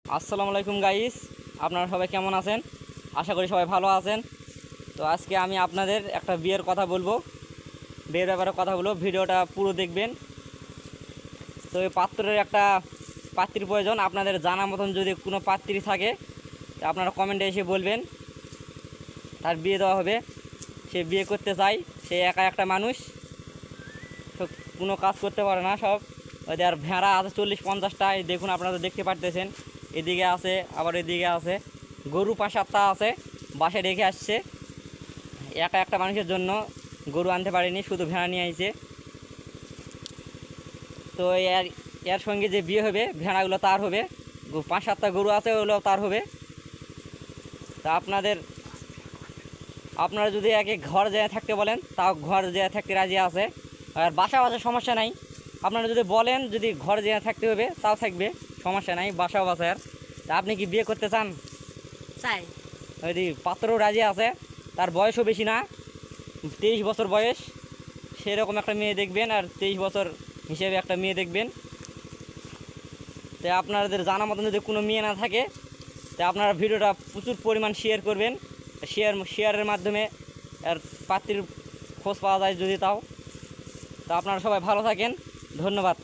আসসালামু আলাইকুম গাইস, আপনারা সবাই কেমন আছেন? আশা করি সবাই ভালো আছেন। তো আজকে আমি আপনাদের একটা বিয়ের কথা বলবো, বিয়ের ব্যাপারে কথা বলবো। ভিডিওটা পুরো দেখবেন। তো এই পাত্রের একটা পাত্রীর প্রয়োজন। আপনাদের জানা মতন যদি কোনো পাত্রী থাকে তো আপনারা কমেন্টে এসে বলবেন, তার বিয়ে দেওয়া হবে। সে বিয়ে করতে চায়, সে একা একটা মানুষ, সব কোনো কাজ করতে পারে না। সব ওদের আর ভেড়া আছে 40-50টায়, দেখুন আপনারা তো দেখতে পারতেছেন। এদিকে আছে, আবার এদিকে আছে, গরু 5-7টা আছে, বাসায় রেখে আসছে। একা একটা মানুষের জন্য গরু আনতে পারেনি, শুধু ভেড়া নিয়ে আইছে। তো এর এর সঙ্গে যে বিয়ে হবে, ভেড়াগুলো তার হবে। 5-7টা গরু আছে, ওগুলো তার হবে। তা আপনারা যদি একে ঘর যেয়ে থাকতে বলেন, তাও ঘর যেয়ে থাকতে রাজি আছে। আর বাসা সমস্যা নাই। আপনারা যদি বলেন যদি ঘর যেয়ে থাকতে হবে, তাও থাকবে, সমস্যা নাই, বাসাও বাসার। তা আপনি কি বিয়ে করতে চান? চাই। ওই পাত্রও রাজি আছে, তার বয়সও বেশি না, 23 বছর বয়স। সেরকম একটা মেয়ে দেখবেন, আর 23 বছর হিসেবে একটা মেয়ে দেখবেন। তো আপনাদের জানা মতন যদি কোনো মেয়ে না থাকে, তো আপনারা ভিডিওটা প্রচুর পরিমাণ শেয়ার করবেন। শেয়ারের মাধ্যমে আর পাত্রীর খোঁজ পাওয়া যায় যদি তাও। তো আপনারা সবাই ভালো থাকেন, ধন্যবাদ।